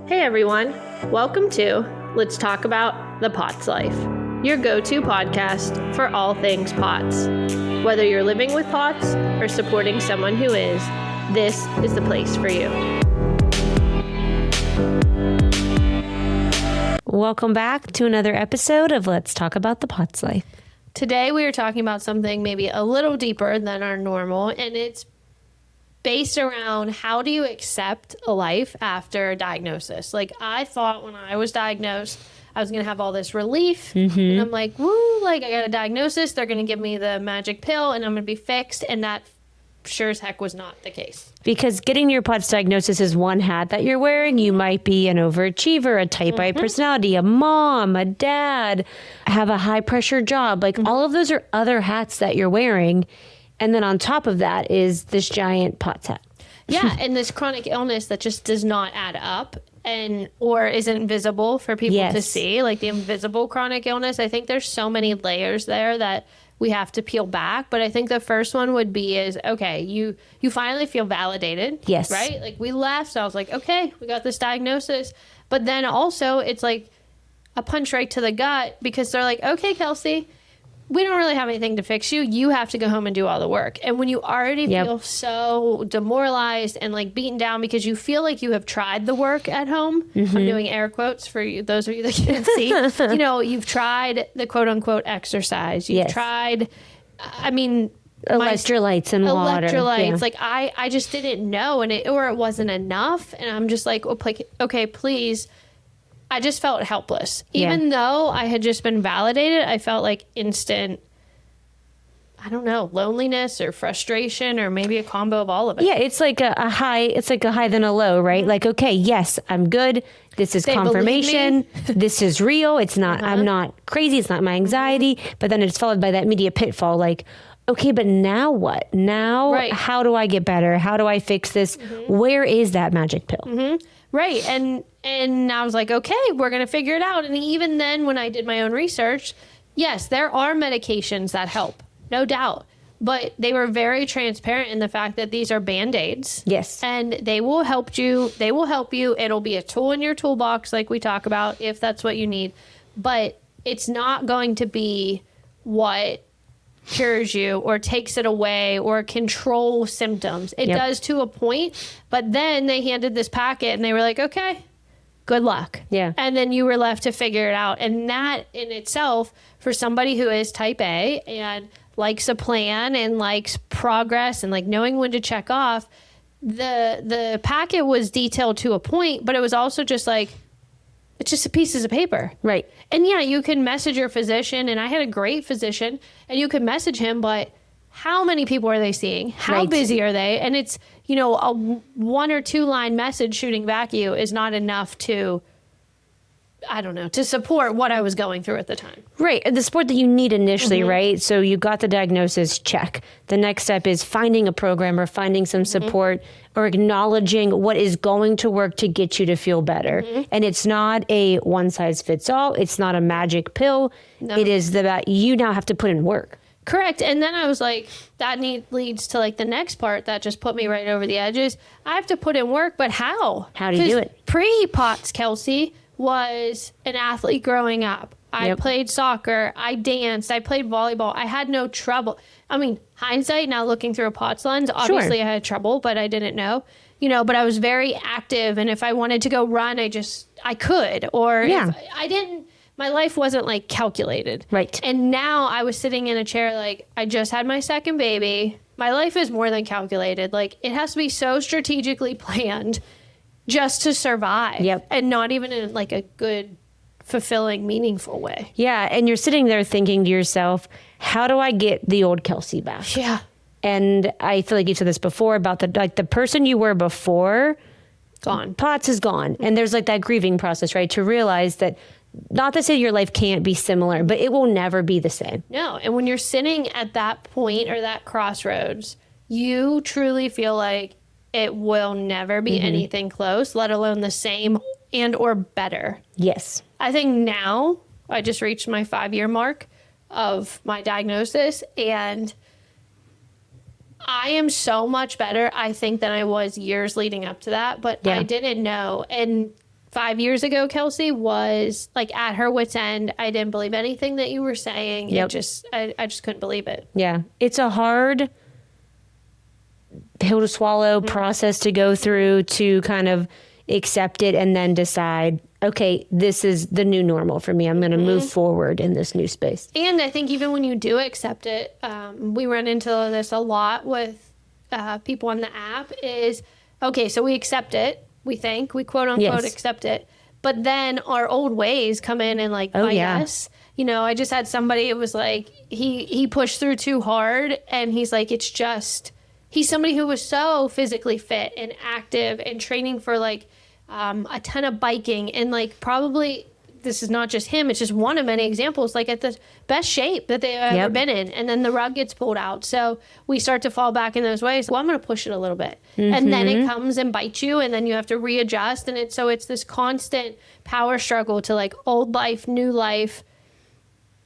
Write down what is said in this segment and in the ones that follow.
Hey everyone, welcome to Let's Talk About the POTS Life, your go-to podcast for all things POTS. Whether you're living with POTS or supporting someone who is, this is the place for you. Welcome back to another episode of Let's Talk About the POTS Life. Today we are talking about something maybe a little deeper than our normal, and it's based around how do you accept a life after a diagnosis. Like, I thought when I was diagnosed, I was going to have all this relief. And I'm like, woo, like I got a diagnosis. They're going to give me the magic pill and I'm going to be fixed. And that sure as heck was not the case. Because getting your POTS diagnosis is one hat that you're wearing. You might be an overachiever, a type I personality, a mom, a dad, have a high pressure job. Like all of those are other hats that you're wearing. And then on top of that is this giant POTS hat. Yeah, and this chronic illness that just does not add up or isn't visible for people to see, like the invisible chronic illness. I think there's so many layers there that we have to peel back. But I think the first one would be okay, you finally feel validated. Yes. Right? Like we left, so I was like, okay, we got this diagnosis. But then also it's like a punch right to the gut because they're like, okay, Kelsey, we don't really have anything to fix you. You have to go home and do all the work. And when you already feel so demoralized and like beaten down because you feel like you have tried the work at home, I'm doing air quotes for you, those of you that can't see, you've tried the quote unquote exercise. You've tried, Electrolytes and water. Electrolytes. Yeah. Like I just didn't know or it wasn't enough. And I'm just like, okay, please. I just felt helpless. Even though I had just been validated, I felt like instant, I don't know, loneliness or frustration or maybe a combo of all of it. Yeah, it's like a high. It's like a high then a low, right? Like, okay, yes, I'm good. This is confirmation. This is real. It's not, I'm not crazy. It's not my anxiety. But then it's followed by that media pitfall. Like, okay, but now what? Now, how do I get better? How do I fix this? Where is that magic pill? Right. And I was like, okay, we're going to figure it out. And even then, when I did my own research, yes, there are medications that help, no doubt. But they were very transparent in the fact that these are Band-Aids. Yes. And they will help you. They will help you. It'll be a tool in your toolbox, like we talk about, if that's what you need. But it's not going to be what cures you or takes it away or control symptoms. It does to a point, but then they handed this packet and they were like, okay, good luck. Yeah. And then you were left to figure it out. And that in itself, for somebody who is type A and likes a plan and likes progress and like knowing when to check off, the packet was detailed to a point, but it was also just like, it's just pieces of paper. Right. And yeah, you can message your physician, and I had a great physician, and you could message him, but how many people are they seeing? How busy are they? And it's, a 1 or 2 line message shooting back at you is not enough to, to support what I was going through at the time. Right. The support that you need initially, right? So you got the diagnosis, check. The next step is finding a program or finding some support or acknowledging what is going to work to get you to feel better. And it's not a one size fits all. It's not a magic pill. No. It is that you now have to put in work. Correct. And then I was like, that leads to like the next part that just put me right over the edges. I have to put in work, but how? How do you do it? Pre-POTS, Kelsey was an athlete growing up. I played soccer. I danced. I played volleyball. I had no trouble. I mean, hindsight, now looking through a POTS lens, obviously I had trouble, but I didn't know. But I was very active. And if I wanted to go run, I could. Or if I didn't. My life wasn't like calculated. Right. And now I was sitting in a chair like I just had my second baby. My life is more than calculated. Like it has to be so strategically planned just to survive. Yep. And not even in like a good, fulfilling, meaningful way. Yeah. And you're sitting there thinking to yourself, how do I get the old Kelsey back? Yeah. And I feel like you said this before about the person you were before. Gone. POTS is gone. And there's like that grieving process, right? To realize that, not to say your life can't be similar, but it will never be the same. No. And when you're sitting at that point or that crossroads, you truly feel like it will never be anything close, let alone the same and or better. Yes. I think now I just reached my 5-year mark of my diagnosis, and I am so much better, I think, than I was years leading up to that, but I didn't know. And 5 years ago, Kelsey, was like at her wit's end. I didn't believe anything that you were saying. Yep. I just couldn't believe it. Yeah. It's a hard pill to swallow process to go through to kind of accept it and then decide, okay, this is the new normal for me. I'm going to move forward in this new space. And I think even when you do accept it, we run into this a lot with people on the app is, okay, so we accept it. We quote unquote accept it. But then our old ways come in and like bite us. You know, I just had somebody, it was like, he pushed through too hard and he's like, he's somebody who was so physically fit and active and training for like a ton of biking and like probably, this is not just him, it's just one of many examples, like at the best shape that they've ever been in. And then the rug gets pulled out. So we start to fall back in those ways. Well, I'm going to push it a little bit. And then it comes and bites you and then you have to readjust. And it's this constant power struggle to like old life, new life,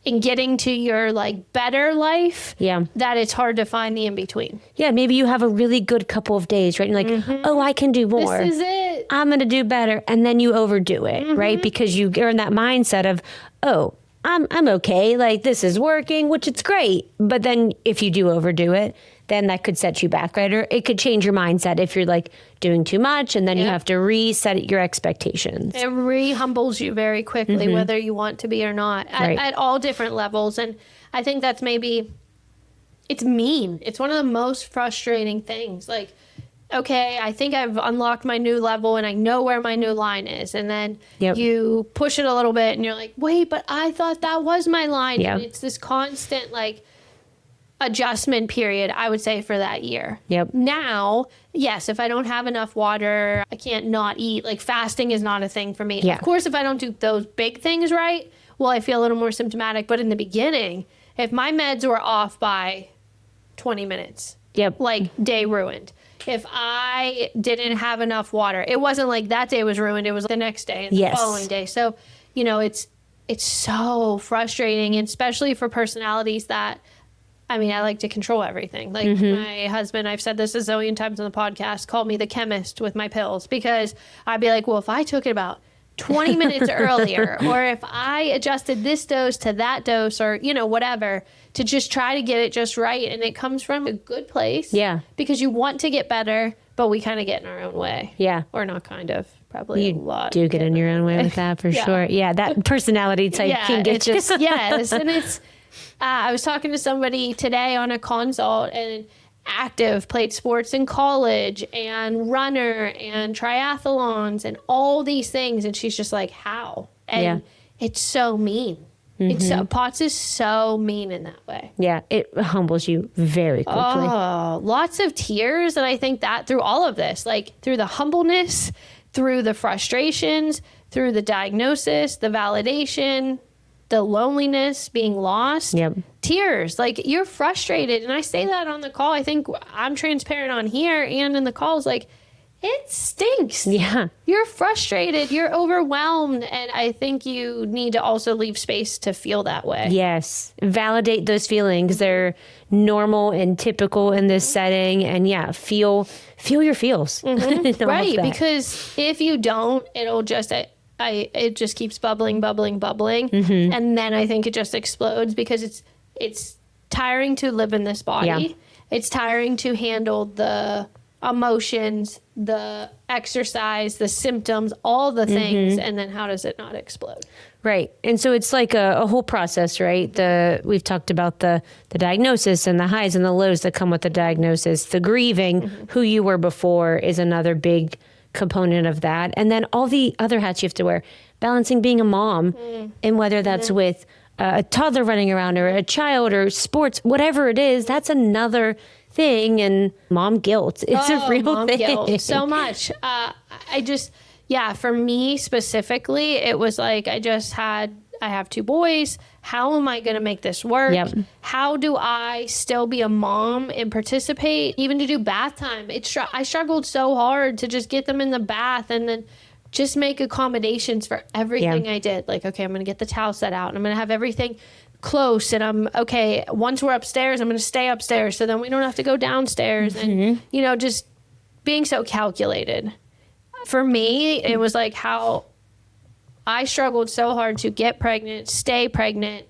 and getting to your like better life, that it's hard to find the in-between. Yeah, maybe you have a really good couple of days, right? And you're like, oh, I can do more. This is it. I'm going to do better. And then you overdo it, right? Because you are in that mindset of, oh, I'm okay. Like this is working, which it's great. But then if you do overdo it, then that could set you back, right? Or it could change your mindset if you're like doing too much and then you have to reset your expectations. It re-humbles you very quickly, whether you want to be or not, at all different levels. And I think that's it's mean. It's one of the most frustrating things. Like, okay, I think I've unlocked my new level and I know where my new line is. And then you push it a little bit and you're like, wait, but I thought that was my line. And it's this constant like adjustment period, I would say, for that year. Now, yes, if I don't have enough water, I can't not eat. Like fasting is not a thing for me. Of course, if I don't do those big things right, well, I feel a little more symptomatic. But in the beginning, if my meds were off by 20 minutes, like day ruined. If I didn't have enough water, it wasn't like that day was ruined. It was the next day and the following day. So, you know, it's so frustrating, and especially for personalities that, I mean, I like to control everything. Like my husband, I've said this a zillion times on the podcast, called me the chemist with my pills, because I'd be like, well, if I took it about 20 minutes earlier, or if I adjusted this dose to that dose, or, you know, whatever, to just try to get it just right. And it comes from a good place. Because you want to get better, but we kind of get in our own way. Or not kind of, probably you a lot. Do get in your own way with that for sure. Yeah, that personality type can get just... Yes, and it's... I was talking to somebody today on a consult, and active, played sports in college, and runner, and triathlons, and all these things. And she's just like, how? And it's so mean. It's POTS is so mean in that way. Yeah, it humbles you very quickly. Oh, lots of tears. And I think that through all of this, like through the humbleness, through the frustrations, through the diagnosis, the validation, the loneliness, being lost, tears, like you're frustrated. And I say that on the call. I think I'm transparent on here and in the calls, like it stinks. You're frustrated, you're overwhelmed. And I think you need to also leave space to feel that way. Yes. Validate those feelings. They're normal and typical in this setting. And feel your feels. Right. Because if you don't, it'll just... it just keeps bubbling. And then I think it just explodes, because it's tiring to live in this body. It's tiring to handle the emotions, the exercise, the symptoms, all the things. And then how does it not explode? Right. And so it's like a whole process, right? We've talked about the diagnosis and the highs and the lows that come with the diagnosis. The grieving, who you were before, is another big component of that. And then all the other hats you have to wear, balancing being a mom, and whether that's with a toddler running around or a child or sports, whatever it is, that's another thing. And mom guilt, it's a real mom thing. Guilt, so much. For me specifically, it was like, I have 2 boys. How am I going to make this work? How do I still be a mom and participate? Even to do bath time. I struggled so hard to just get them in the bath and then just make accommodations for everything I did. Like, okay, I'm going to get the towel set out and I'm going to have everything close. And once we're upstairs, I'm going to stay upstairs so then we don't have to go downstairs. And, you know, just being so calculated. For me, it was like, how I struggled so hard to get pregnant, stay pregnant.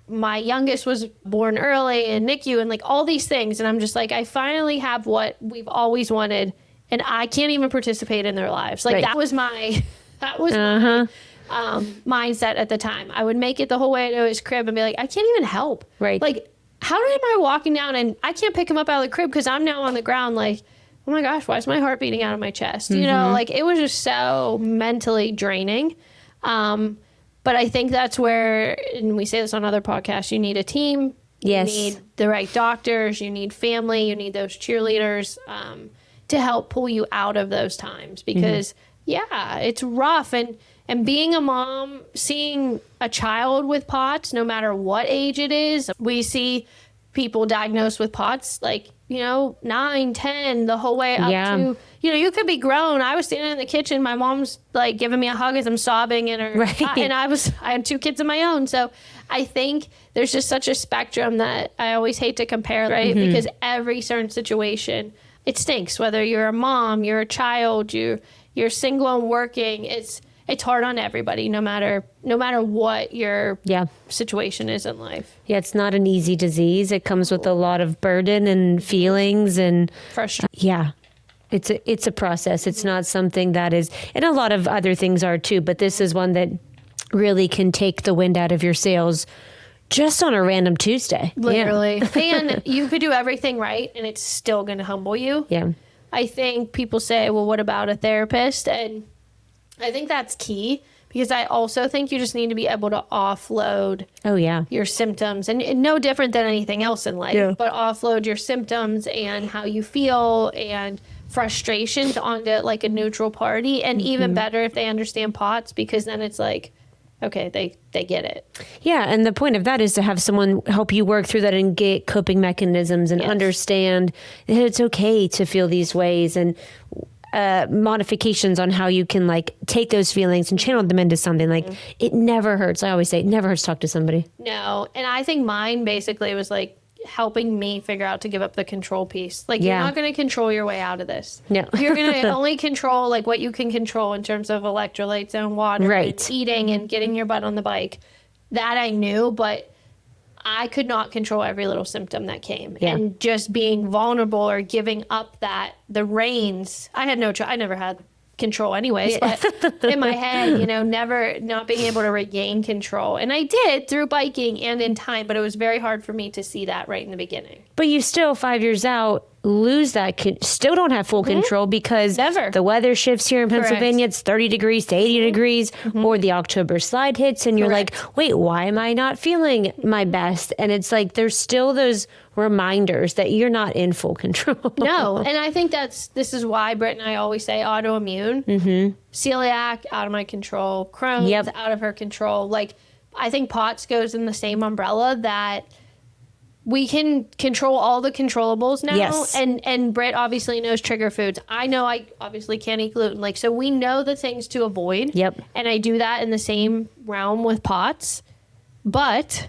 My youngest was born early and NICU and like all these things. And I'm just like, I finally have what we've always wanted and I can't even participate in their lives. Like that was my my mindset at the time. I would make it the whole way to his crib and be like, I can't even help. Right. Like, how am I walking down and I can't pick him up out of the crib because I'm now on the ground like, oh my gosh, why is my heart beating out of my chest? You know, like it was just so mentally draining. But I think that's where, and we say this on other podcasts, you need a team. Yes. You need the right doctors. You need family. You need those cheerleaders to help pull you out of those times because, yeah, it's rough. And being a mom, seeing a child with POTS, no matter what age it is, we see people diagnosed with POTS, like, 9, 10, the whole way up to, you could be grown. I was standing in the kitchen. My mom's like giving me a hug as I'm sobbing in her. Right. And I had 2 kids of my own. So I think there's just such a spectrum that I always hate to compare, right? Because every certain situation, it stinks. Whether you're a mom, you're a child, you're single and working, it's hard on everybody, no matter what your situation is in life. Yeah, it's not an easy disease. It comes with a lot of burden and feelings and frustration. Yeah, it's a process. It's not something that is, and a lot of other things are too, but this is one that really can take the wind out of your sails just on a random Tuesday. Literally. And you could do everything right and it's still going to humble you. Yeah. I think people say, well, what about a therapist? And I think that's key because I also think you just need to be able to offload your symptoms and no different than anything else in life, but offload your symptoms and how you feel and frustrations onto like a neutral party. And even better if they understand POTS because then it's like, okay, they get it. Yeah, and the point of that is to have someone help you work through that and get coping mechanisms and understand that it's okay to feel these ways and modifications on how you can like take those feelings and channel them into something. Like it never hurts. I always say it never hurts to talk to somebody. No, and I think mine basically was like helping me figure out to give up the control piece. Like you're not going to control your way out of this. No. You're going to only control like what you can control in terms of electrolytes and water and eating and getting your butt on the bike. That I knew, but I could not control every little symptom that came. Yeah. And just being vulnerable or giving up the reins. I had I never had control anyways, but in my head, never not being able to regain control. And I did through biking and in time, but it was very hard for me to see that right in the beginning. But you still 5 years out lose that, still don't have full control because the weather shifts here in Pennsylvania. It's 30 degrees to 80 degrees or the October slide hits and you're like, wait, why am I not feeling my best? And it's like, there's still those reminders that you're not in full control. No. And I think this is why Britt and I always say autoimmune, celiac, out of my control, Crohn's, out of her control. Like, I think POTS goes in the same umbrella that we can control all the controllables now. Yes. And Britt obviously knows trigger foods. I know I obviously can't eat gluten. Like, so we know the things to avoid. Yep. And I do that in the same realm with POTS. But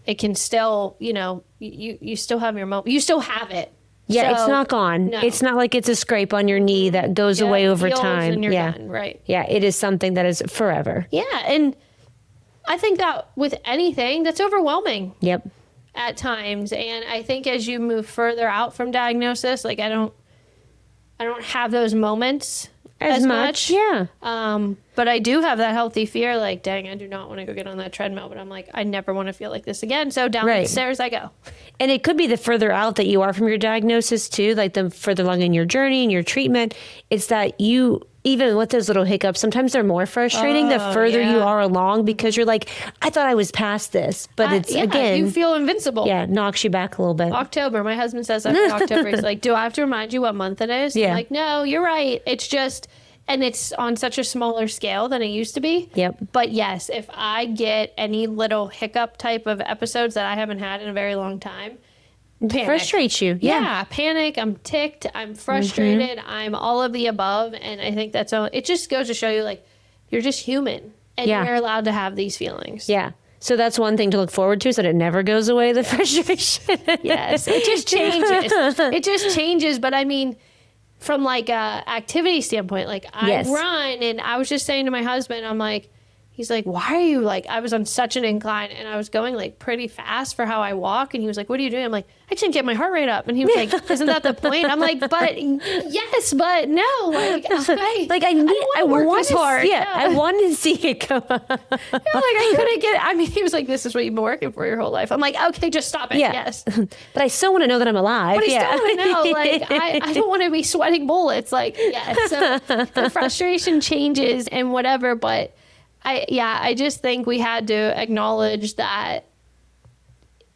it can still, you still have your moment. You still have it. Yeah, so, it's not gone. No. It's not like it's a scrape on your knee that goes away over time. And you're done, right. Yeah, it is something that is forever. Yeah, and I think that with anything, that's overwhelming. Yep. At times, and I think as you move further out from diagnosis, like I don't have those moments as much. Yeah. But I do have that healthy fear, like, dang, I do not want to go get on that treadmill, but I'm like, I never want to feel like this again. So down the stairs I go. And it could be the further out that you are from your diagnosis too, like the further along in your journey and your treatment, it's that even with those little hiccups, sometimes they're more frustrating the further you are along because you're like, I thought I was past this. But it's, again... You feel invincible. Yeah, knocks you back a little bit. October. My husband says that for October. He's like, do I have to remind you what month it is? Yeah. I'm like, no, you're right. It's just... And it's on such a smaller scale than it used to be. Yep. But yes, if I get any little hiccup type of episodes that I haven't had in a very long time... Panic. Frustrates you. Yeah, panic. I'm ticked. I'm frustrated. I'm all of the above. And I think that's all. It just goes to show you, like, you're just human. And you're allowed to have these feelings. Yeah. So that's one thing to look forward to, so that it never goes away, the frustration. Yes. It just changes. It just changes. But I mean, from like a activity standpoint, like I run, and I was just saying to my husband, I'm like, he's like, why are you like, I was on such an incline and I was going like pretty fast for how I walk. And he was like, what are you doing? I'm like, I can't get my heart rate up. And he was like, isn't that the point? I'm like, but yes, but no. Like, I want to hard. Yeah, I wanted to see it go up. Yeah, like I couldn't get it. I mean, he was like, this is what you've been working for your whole life. I'm like, okay, just stop it. Yeah. Yes. But I still want to know that I'm alive. But I yeah. still want to know, like, I don't want to be sweating bullets. Like, yeah. So the frustration changes and whatever, but I just think we had to acknowledge that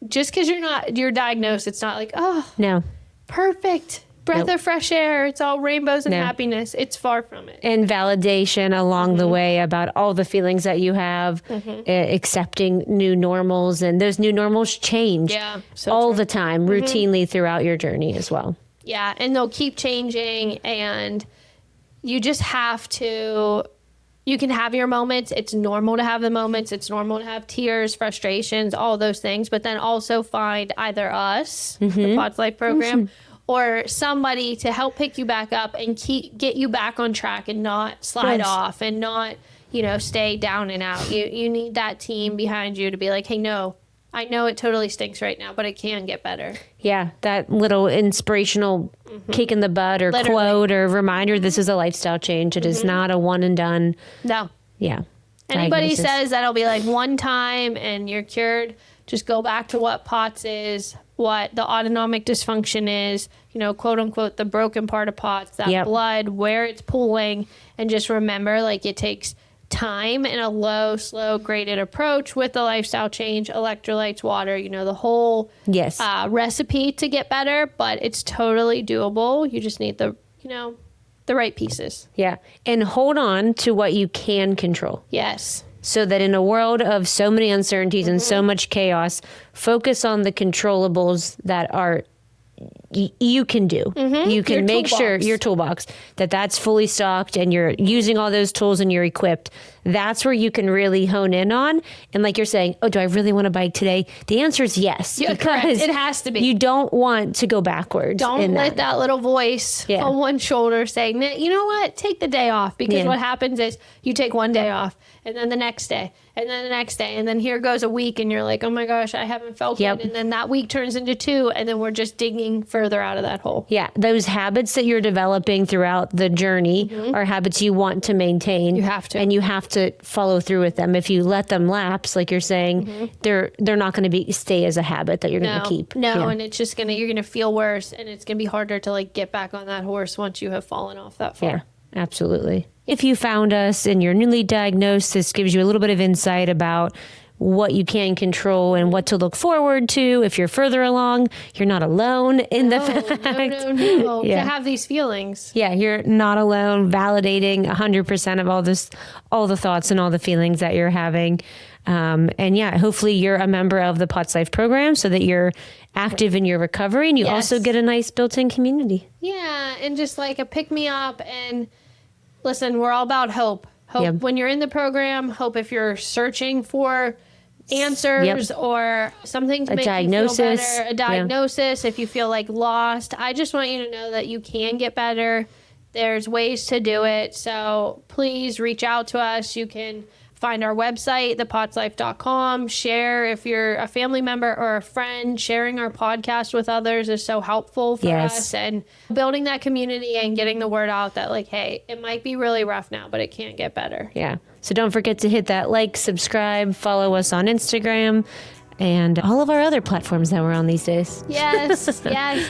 just because you're diagnosed, it's not like, oh, No. perfect breath of fresh air. It's all rainbows and No. happiness. It's far from it. And validation along the way about all the feelings that you have, accepting new normals, and those new normals change all the time, routinely throughout your journey as well. Yeah, and they'll keep changing, and you just have to. You can have your moments. It's normal to have the moments. It's normal to have tears, frustrations, all those things. But then also find either us, the POTS Life program, or somebody to help pick you back up and get you back on track and not slide off and not, stay down and out. You need that team behind you to be like, hey, no, I know it totally stinks right now, but it can get better. Yeah, that little inspirational kick in the butt or quote or reminder, this is a lifestyle change. It is not a one and done. No. Yeah. Anybody says that'll be like one time and you're cured, just go back to what POTS is, what the autonomic dysfunction is, quote unquote, the broken part of POTS, that blood, where it's pooling, and just remember, like, it takes time and a low, slow, graded approach with the lifestyle change, electrolytes, water, the whole recipe to get better, but it's totally doable. You just need the right pieces. Yeah. And hold on to what you can control. Yes. So that in a world of so many uncertainties and so much chaos, focus on the controllables that are you can do. You can make sure your toolbox that's fully stocked and you're using all those tools and you're equipped. That's where you can really hone in on. And like you're saying, oh, do I really want to bike today? The answer is yes. Yeah, because correct. It has to be. You don't want to go backwards. Don't let that little voice on one shoulder saying, you know what, take the day off. Because what happens is you take one day off and then the next day and then the next day. And then here goes a week and you're like, oh my gosh, I haven't felt it. And then that week turns into 2 and then we're just digging further out of that hole. Yeah. Those habits that you're developing throughout the journey are habits you want to maintain. You have to. And you have to follow through with them. If you let them lapse, like you're saying, they're not going to stay as a habit that you're going to keep. No, and it's just you're going to feel worse and it's going to be harder to like get back on that horse once you have fallen off that far. Yeah, absolutely. If you found us and you're newly diagnosed, this gives you a little bit of insight about what you can control and what to look forward to. If you're further along, you're not alone in the fact. No. To have these feelings. Yeah, you're not alone, validating 100% of all the thoughts and all the feelings that you're having. And hopefully you're a member of the POTS Life program so that you're active in your recovery and you also get a nice built-in community. Yeah, and just like a pick-me-up. And listen, we're all about hope. Hope when you're in the program, hope if you're searching for answers or something to make you feel better, a diagnosis, if you feel like lost. I just want you to know that you can get better. There's ways to do it. So please reach out to us. You can find our website, thepotslife.com. Share if you're a family member or a friend. Sharing our podcast with others is so helpful for us, and building that community and getting the word out that like, hey, it might be really rough now, but it can get better. Yeah. So don't forget to hit that like, subscribe, follow us on Instagram and all of our other platforms that we're on these days. Yes.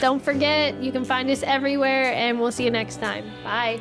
Don't forget, you can find us everywhere, and we'll see you next time. Bye.